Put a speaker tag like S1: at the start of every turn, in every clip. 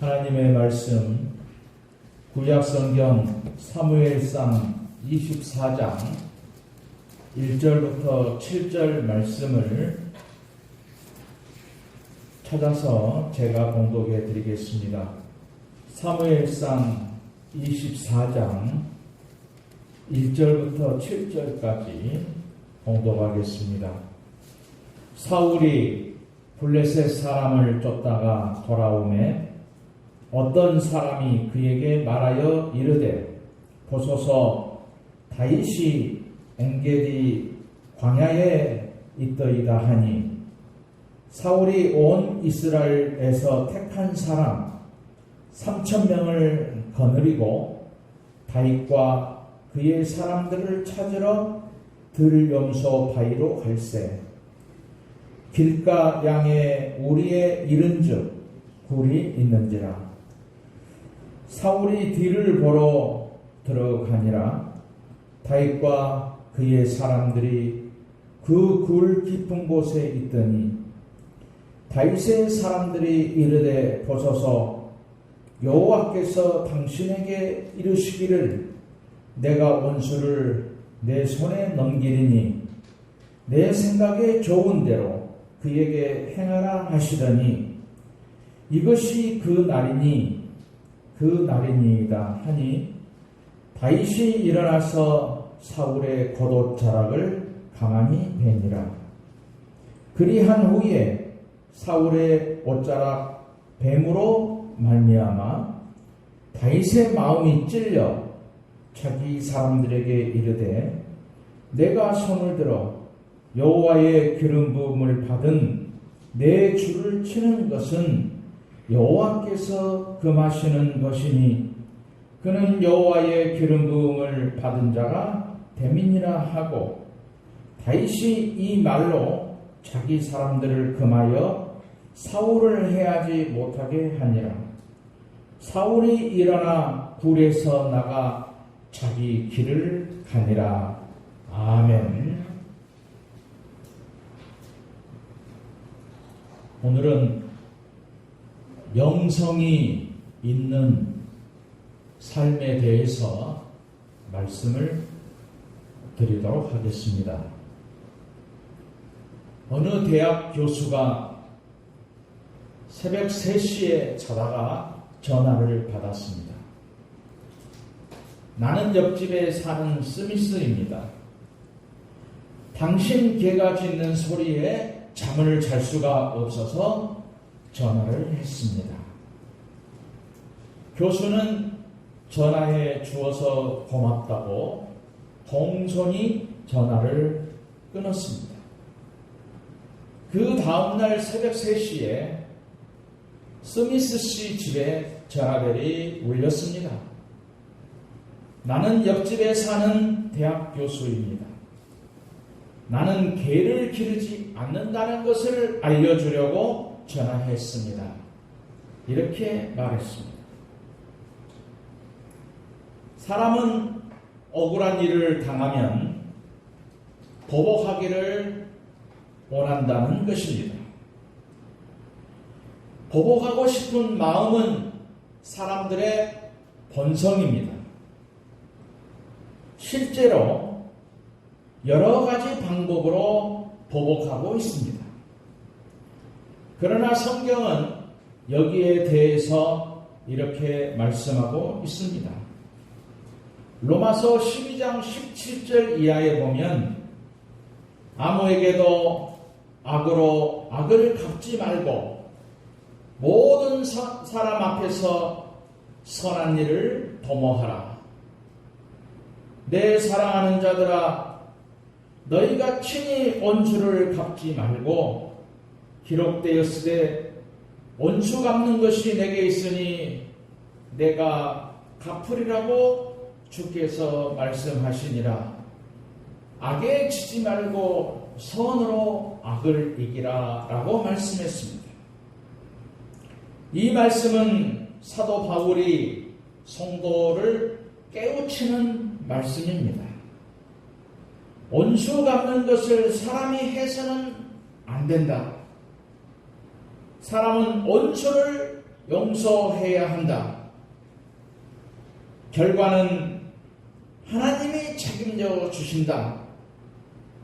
S1: 하나님의 말씀 구약성경 사무엘상 24장 1절부터 7절 말씀을 찾아서 제가 봉독해 드리겠습니다. 사무엘상 24장 1절부터 7절까지 봉독하겠습니다. 사울이 블레셋 사람을 쫓다가 돌아오매 어떤 사람이 그에게 말하여 이르되 보소서 다윗이 엔게디 광야에 있더이다 하니 사울이 온 이스라엘에서 택한 사람 3,000명을 거느리고 다윗과 그의 사람들을 찾으러 들염소 바위로 갈새 길가 양에 우리에 이른즉 굴이 있는지라. 사울이 뒤를 보러 들어가니라. 다윗과 그의 사람들이 그 굴 깊은 곳에 있더니 다윗의 사람들이 이르되 보소서 여호와께서 당신에게 이르시기를 내가 원수를 내 손에 넘기리니 내 생각에 좋은 대로 그에게 행하라 하시더니 이것이 그 날이니이다 하니 다윗이 일어나서 사울의 겉옷자락을 가만히 베니라. 그리한 후에 사울의 옷자락 뱀으로 말미암아 다윗의 마음이 찔려 자기 사람들에게 이르되 내가 손을 들어 여호와의 기름 부음을 받은 내 주를 치는 것은 여호와께서 금하시는 것이니 그는 여호와의 기름 부음을 받은 자가 됨이니라 하고 다윗이 이 말로 자기 사람들을 금하여 사울을 해하지 못하게 하니라. 사울이 일어나 굴에서 나가 자기 길을 가니라. 아멘. 오늘은 영성이 있는 삶에 대해서 말씀을 드리도록 하겠습니다. 어느 대학 교수가 새벽 3시에 자다가 전화를 받았습니다. 나는 옆집에 사는 스미스입니다. 당신 개가 짖는 소리에 잠을 잘 수가 없어서 전화를 했습니다. 교수는 전화해 주어서 고맙다고 공손히 전화를 끊었습니다. 그 다음날 새벽 3시에 스미스 씨 집에 전화벨이 울렸습니다. 나는 옆집에 사는 대학 교수입니다. 나는 개를 기르지 않는다는 것을 알려주려고 전화했습니다. 이렇게 말했습니다. 사람은 억울한 일을 당하면 보복하기를 원한다는 것입니다. 보복하고 싶은 마음은 사람들의 본성입니다. 실제로 여러 가지 방법으로 보복하고 있습니다. 그러나 성경은 여기에 대해서 이렇게 말씀하고 있습니다. 로마서 12장 17절 이하에 보면 아무에게도 악으로 악을 갚지 말고 모든 사람 앞에서 선한 일을 도모하라. 내 사랑하는 자들아 너희가 친히 원수를 갚지 말고 기록되었으되 원수 갚는 것이 내게 있으니 내가 갚으리라고 주께서 말씀하시니라. 악에 지지 말고 선으로 악을 이기라 라고 말씀했습니다. 이 말씀은 사도 바울이 성도를 깨우치는 말씀입니다. 원수 갚는 것을 사람이 해서는 안 된다. 사람은 원수를 용서해야 한다. 결과는 하나님이 책임져 주신다.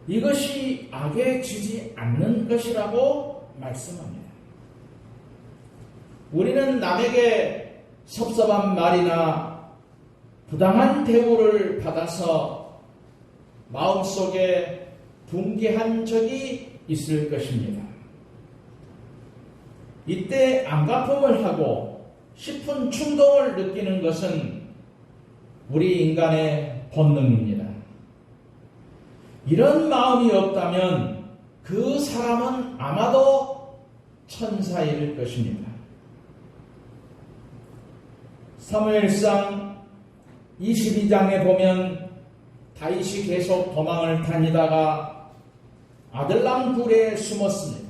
S1: 이것이 악에 지지 않는 것이라고 말씀합니다. 우리는 남에게 섭섭한 말이나 부당한 대우를 받아서 마음속에 분개한 적이 있을 것입니다. 이때 안갚음을 하고 싶은 충동을 느끼는 것은 우리 인간의 본능입니다. 이런 마음이 없다면 그 사람은 아마도 천사일 것입니다. 사무엘상 22장에 보면 다윗이 계속 도망을 다니다가 아들람 굴에 숨었습니다.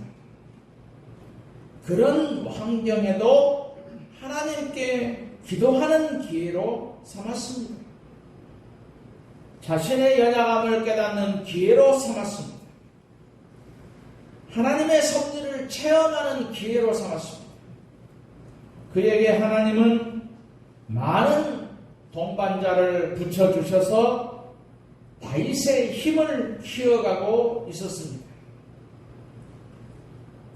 S1: 그런 환경에도 하나님께 기도하는 기회로 삼았습니다. 자신의 연약함을 깨닫는 기회로 삼았습니다. 하나님의 섭리를 체험하는 기회로 삼았습니다. 그에게 하나님은 많은 동반자를 붙여주셔서 다윗의 힘을 키워가고 있었습니다.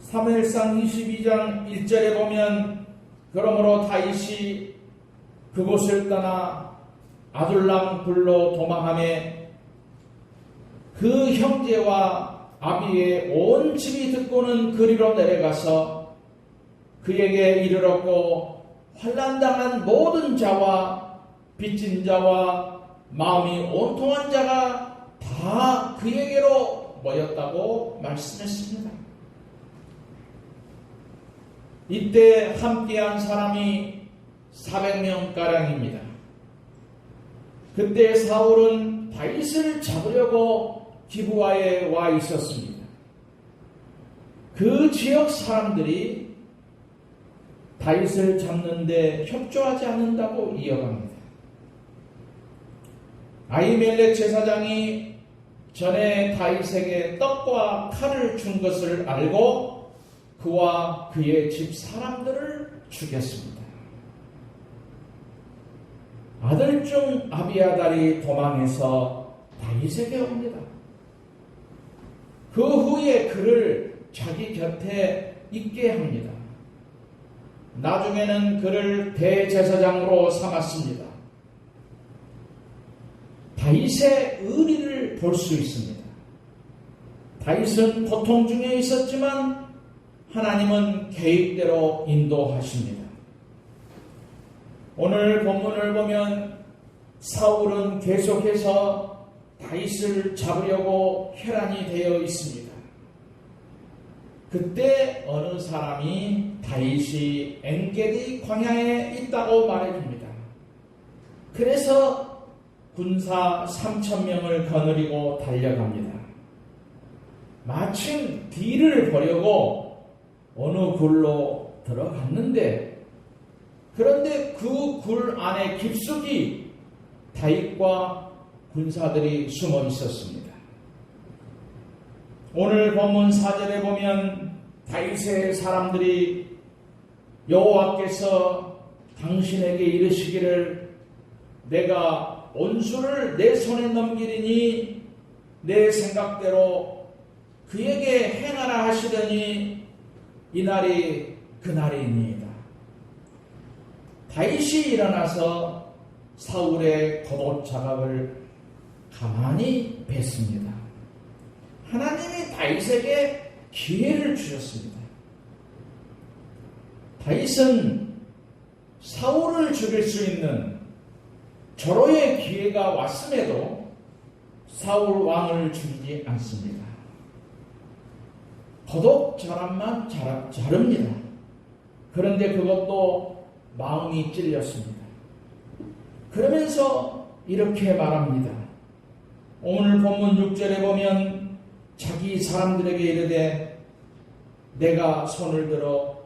S1: 사무엘상 22장 1절에 보면 그러므로 다윗이 그곳을 떠나 아둘람 굴로 도망하매 그 형제와 아비의 온 집이 듣고는 그리로 내려가서 그에게 이르렀고 환난당한 모든 자와 빚진 자와 마음이 온통한 자가 다 그에게로 모였다고 말씀했습니다. 이때 함께한 사람이 400명가량입니다. 그때 사울은 다윗을 잡으려고 기브아에 와 있었습니다. 그 지역 사람들이 다윗을 잡는데 협조하지 않는다고 이어갑니다. 아히멜렉 제사장이 전에 다윗에게 떡과 칼을 준 것을 알고 그와 그의 집 사람들을 죽였습니다. 아들 중 아비아달이 도망해서 다윗에게 옵니다. 그 후에 그를 자기 곁에 있게 합니다. 나중에는 그를 대제사장으로 삼았습니다. 다윗의 의리를 볼 수 있습니다. 다윗은 고통 중에 있었지만 하나님은 계획대로 인도하십니다. 오늘 본문을 보면 사울은 계속해서 다윗을 잡으려고 혈안이 되어 있습니다. 그때 어느 사람이 다윗이 엔게디 광야에 있다고 말해줍니다. 그래서 군사 3,000명을 거느리고 달려갑니다. 마침 뒤를 보려고 어느 굴로 들어갔는데 그런데 그 굴 안에 깊숙이 다윗과 군사들이 숨어 있었습니다. 오늘 본문 4절에 보면 다윗의 사람들이 여호와께서 당신에게 이르시기를 내가 온수를 내 손에 넘기리니 내 생각대로 그에게 행하라 하시더니 이날이 그날이니이다. 다윗이 일어나서 사울의 겉옷 자각을 가만히 뵀습니다. 하나님이 다윗에게 기회를 주셨습니다. 다윗은 사울을 죽일 수 있는 절호의 기회가 왔음에도 사울 왕을 죽이지 않습니다. 겉옷 자락만 자릅니다. 그런데 그것도 마음이 찔렸습니다. 그러면서 이렇게 말합니다. 오늘 본문 6절에 보면 자기 사람들에게 이르되 내가 손을 들어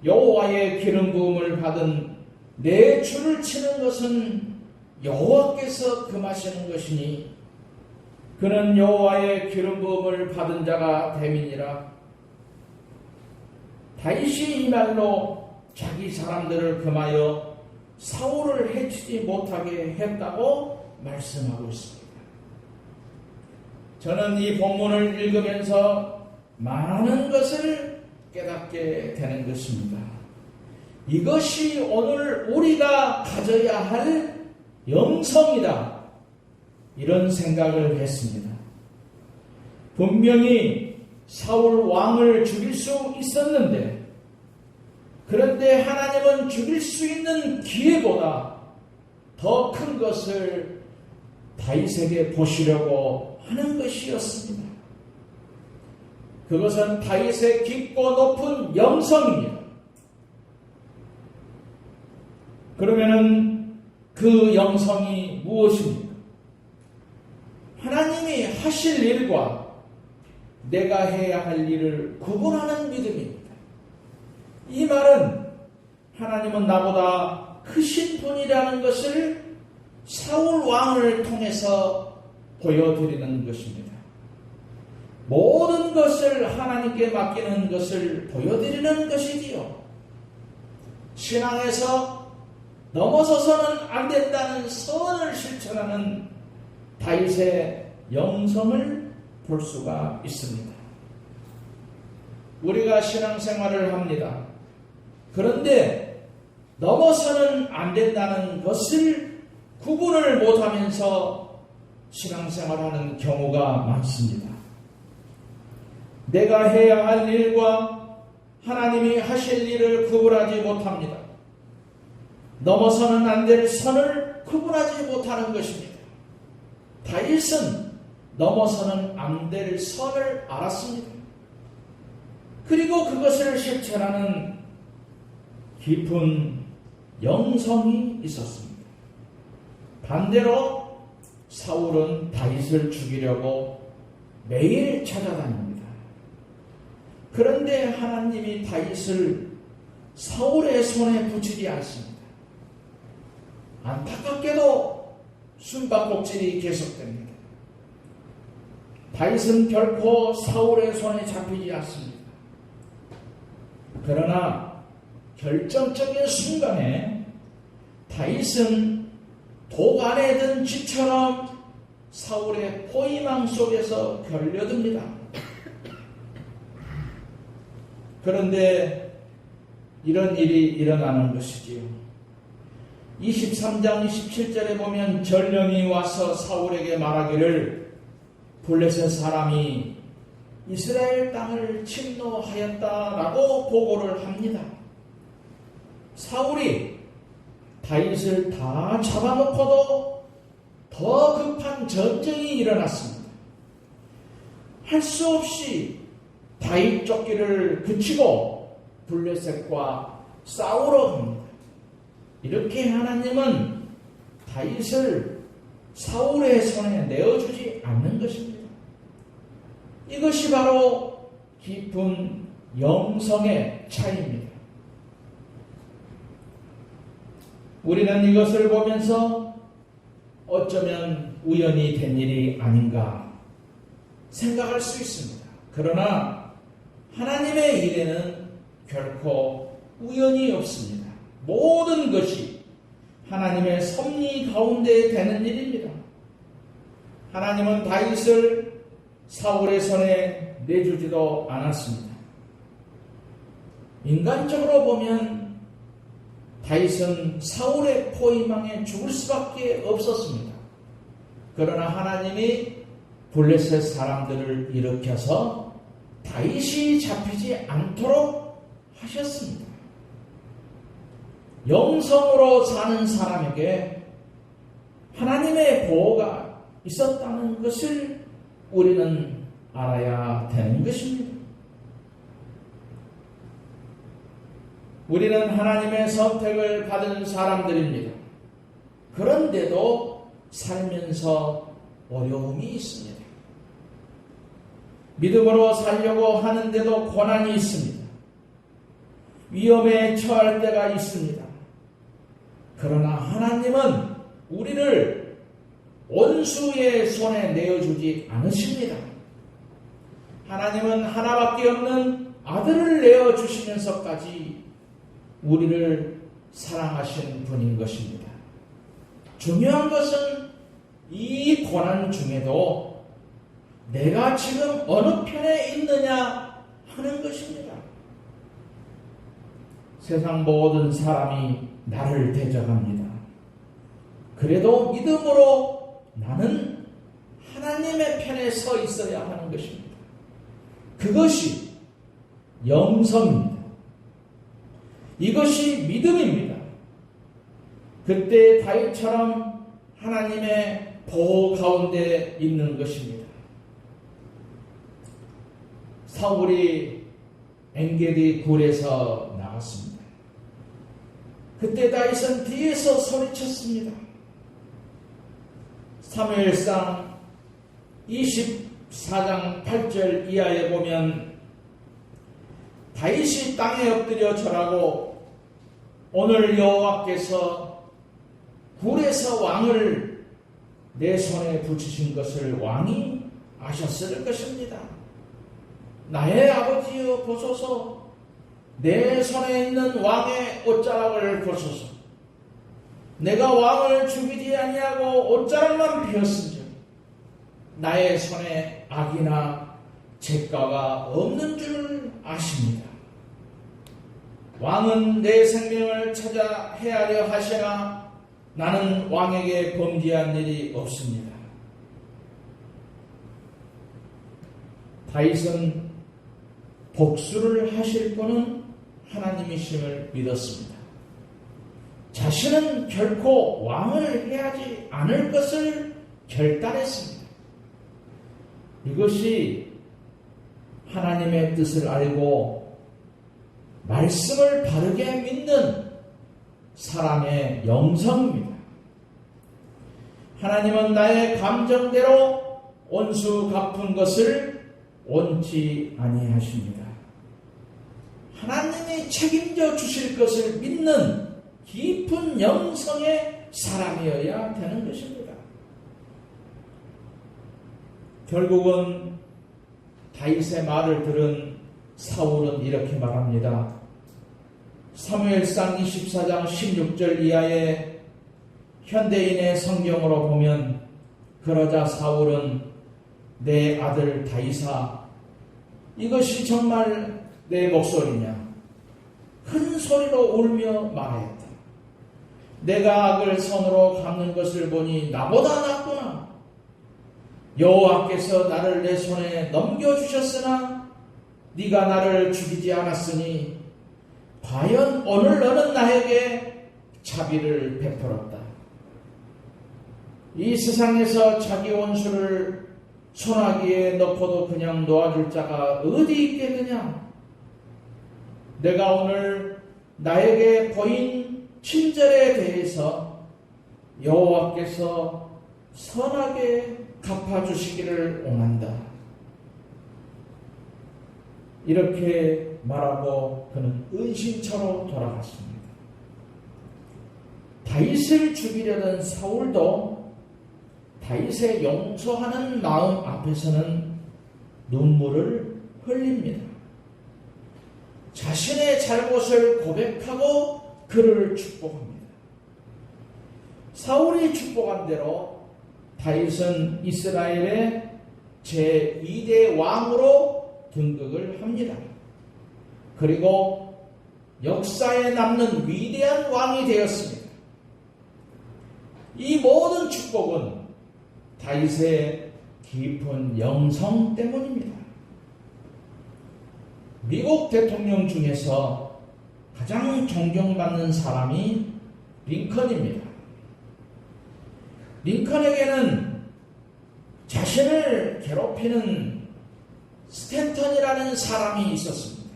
S1: 여호와의 기름 부음을 받은 내 줄을 치는 것은 여호와께서 금하시는 것이니 그는 여호와의 기름 부음을 받은 자가 됨이니라. 다윗이 이 말로 자기 사람들을 금하여 사울을 해치지 못하게 했다고 말씀하고 있습니다. 저는 이 본문을 읽으면서 많은 것을 깨닫게 되는 것입니다. 이것이 오늘 우리가 가져야 할 영성이다. 이런 생각을 했습니다. 분명히 사울 왕을 죽일 수 있었는데, 그런데 하나님은 죽일 수 있는 기회보다 더 큰 것을 다윗에게 보시려고 하는 것이었습니다. 그것은 다윗의 깊고 높은 영성입니다. 그러면은 그 영성이 무엇입니까? 하나님이 하실 일과 내가 해야 할 일을 구분하는 믿음입니다. 이 말은 하나님은 나보다 크신 분이라는 것을 사울 왕을 통해서 보여드리는 것입니다. 모든 것을 하나님께 맡기는 것을 보여드리는 것이지요. 신앙에서 넘어서서는 안 된다는 선을 실천하는 다윗의 영성을 볼 수가 있습니다. 우리가 신앙생활을 합니다. 그런데 넘어서는 안 된다는 것을 구분을 못하면서 신앙생활하는 경우가 많습니다. 내가 해야 할 일과 하나님이 하실 일을 구분하지 못합니다. 넘어서는 안 될 선을 구분하지 못하는 것입니다. 다윗은 넘어서는 안 될 선을 알았습니다. 그리고 그것을 실천하는 깊은 영성이 있었습니다. 반대로 사울은 다윗을 죽이려고 매일 찾아다닙니다. 그런데 하나님이 다윗을 사울의 손에 붙이지 않습니다. 안타깝게도 숨바꼭질이 계속됩니다. 다윗은 결코 사울의 손에 잡히지 않습니다. 그러나 결정적인 순간에 다윗은 독 안에 든 쥐처럼 사울의 포위망 속에서 결려듭니다. 그런데 이런 일이 일어나는 것이지요. 23장 27절에 보면 전령이 와서 사울에게 말하기를 블레셋 사람이 이스라엘 땅을 침노하였다라고 보고를 합니다. 사울이 다윗을 다 잡아놓고도 더 급한 전쟁이 일어났습니다. 할 수 없이 다윗 쫓기를 그치고 블레셋과 싸우러 갑니다. 이렇게 하나님은 다윗을 사울의 손에 내어주지 않는 것입니다. 이것이 바로 깊은 영성의 차이입니다. 우리는 이것을 보면서 어쩌면 우연히 된 일이 아닌가 생각할 수 있습니다. 그러나 하나님의 일에는 결코 우연이 없습니다. 모든 것이 하나님의 섭리 가운데 되는 일입니다. 하나님은 다윗을 사울의 손에 내주지도 않았습니다. 인간적으로 보면 다윗은 사울의 포위망에 죽을 수밖에 없었습니다. 그러나 하나님이 블레셋 사람들을 일으켜서 다윗이 잡히지 않도록 하셨습니다. 영성으로 사는 사람에게 하나님의 보호가 있었다는 것을 우리는 알아야 되는 것입니다. 우리는 하나님의 선택을 받은 사람들입니다. 그런데도 살면서 어려움이 있습니다. 믿음으로 살려고 하는데도 고난이 있습니다. 위험에 처할 때가 있습니다. 그러나 하나님은 우리를 원수의 손에 내어주지 않으십니다. 하나님은 하나밖에 없는 아들을 내어주시면서까지 우리를 사랑하신 분인 것입니다. 중요한 것은 이 고난 중에도 내가 지금 어느 편에 있느냐 하는 것입니다. 세상 모든 사람이 나를 대적합니다. 그래도 믿음으로 나는 하나님의 편에 서 있어야 하는 것입니다. 그것이 영성입니다. 이것이 믿음입니다. 그때 다윗처럼 하나님의 보호 가운데 있는 것입니다. 사울이 엔게디 굴에서 나왔습니다. 그때 다윗은 뒤에서 소리쳤습니다. 사무엘상 24장 8절 이하에 보면 다윗이 땅에 엎드려 절하고 오늘 여호와께서 굴에서 왕을 내 손에 붙이신 것을 왕이 아셨을 것입니다. 나의 아버지여 보소서, 내 손에 있는 왕의 옷자락을 보소서. 내가 왕을 죽이지 아니하고 옷자락만 비었은즉 나의 손에 악이나 죄가가 없는 줄 아십니다. 왕은 내 생명을 찾아 헤아려 하시나 나는 왕에게 범죄한 일이 없습니다. 다윗은 복수를 하실 분은 하나님이심을 믿었습니다. 자신은 결코 왕을 해하지 않을 것을 결단했습니다. 이것이 하나님의 뜻을 알고 말씀을 바르게 믿는 사람의 영성입니다. 하나님은 나의 감정대로 원수 갚은 것을 원치 아니하십니다. 하나님이 책임져 주실 것을 믿는 깊은 영성의 사람이어야 되는 것입니다. 결국은 다윗의 말을 들은 사울은 이렇게 말합니다. 사무엘상 24장 16절 이하의 현대인의 성경으로 보면 그러자 사울은 내 아들 다윗아, 이것이 정말 내 목소리냐? 큰 소리로 울며 말하였다. 내가 악을 손으로 갚는 것을 보니 나보다 낫구나. 여호와께서 나를 내 손에 넘겨주셨으나 네가 나를 죽이지 않았으니 과연 오늘 너는 나에게 자비를 베풀었다. 이 세상에서 자기 원수를 손아귀에 넣고도 그냥 놓아줄 자가 어디 있겠느냐? 내가 오늘 나에게 보인 친절에 대해서 여호와께서 선하게 갚아주시기를 원한다. 이렇게 말하고 그는 은신처로 돌아갔습니다. 다윗을 죽이려던 사울도 다윗의 용서하는 마음 앞에서는 눈물을 흘립니다. 자신의 잘못을 고백하고 그를 축복합니다. 사울이 축복한 대로 다윗은 이스라엘의 제2대 왕으로 등극을 합니다. 그리고 역사에 남는 위대한 왕이 되었습니다. 이 모든 축복은 다윗의 깊은 영성 때문입니다. 미국 대통령 중에서 가장 존경받는 사람이 링컨입니다. 링컨에게는 자신을 괴롭히는 스탠턴이라는 사람이 있었습니다.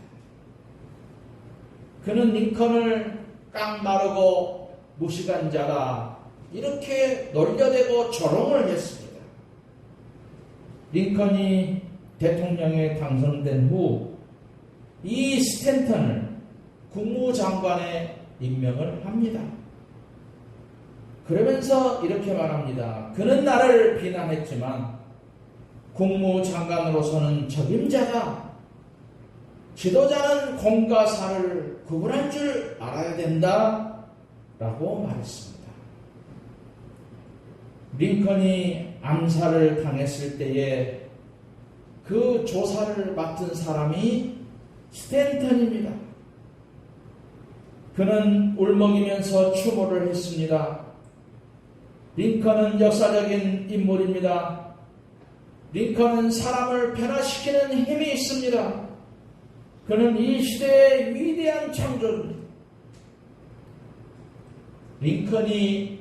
S1: 그는 링컨을 깡마르고 무식한 자다 이렇게 놀려대고 조롱을 했습니다. 링컨이 대통령에 당선된 후 이 스탠턴을 국무장관에 임명을 합니다. 그러면서 이렇게 말합니다. 그는 나를 비난했지만 국무장관으로서는 적임자다. 지도자는 공과 사를 구분할 줄 알아야 된다 라고 말했습니다. 링컨이 암살을 당했을 때에 그 조사를 맡은 사람이 스탠턴입니다. 그는 울먹이면서 추모를 했습니다. 링컨은 역사적인 인물입니다. 링컨은 사람을 변화시키는 힘이 있습니다. 그는 이 시대의 위대한 창조입니다. 링컨이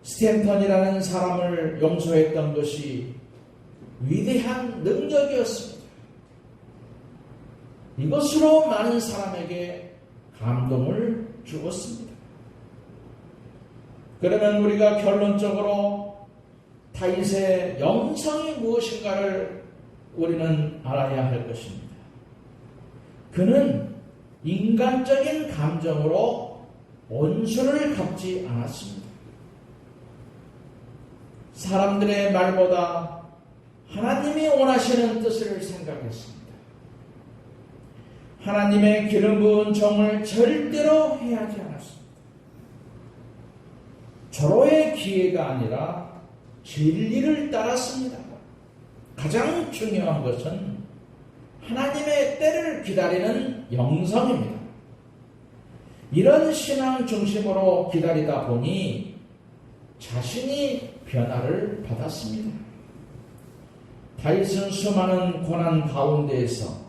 S1: 스탠턴이라는 사람을 용서했던 것이 위대한 능력이었습니다. 이것으로 많은 사람에게 감동을 주었습니다. 그러면 우리가 결론적으로 다윗의 영성이 무엇인가를 우리는 알아야 할 것입니다. 그는 인간적인 감정으로 온수를 갚지 않았습니다. 사람들의 말보다 하나님이 원하시는 뜻을 생각했습니다. 하나님의 기름 부은 종을 절대로 해하지 않았습니다. 절호의 기회가 아니라 진리를 따랐습니다. 가장 중요한 것은 하나님의 때를 기다리는 영성입니다. 이런 신앙 중심으로 기다리다 보니 자신이 변화를 받았습니다. 다윗은 수많은 고난 가운데에서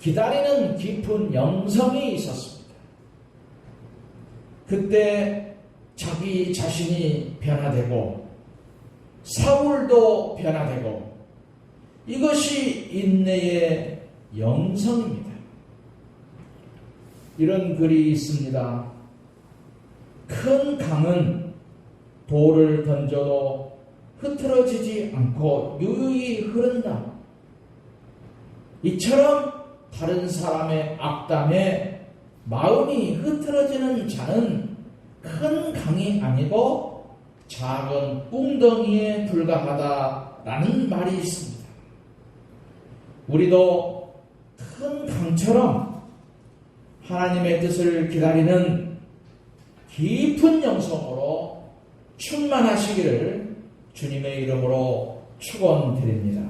S1: 기다리는 깊은 영성이 있었습니다. 그때 자기 자신이 변화되고 사울도 변화되고 이것이 인내의 영성입니다. 이런 글이 있습니다. 큰 강은 돌을 던져도 흐트러지지 않고 유유히 흐른다. 이처럼 다른 사람의 악담에 마음이 흐트러지는 자는 큰 강이 아니고 작은 웅덩이에 불과하다라는 말이 있습니다. 우리도 큰 강처럼 하나님의 뜻을 기다리는 깊은 영성으로 충만하시기를 주님의 이름으로 축원드립니다.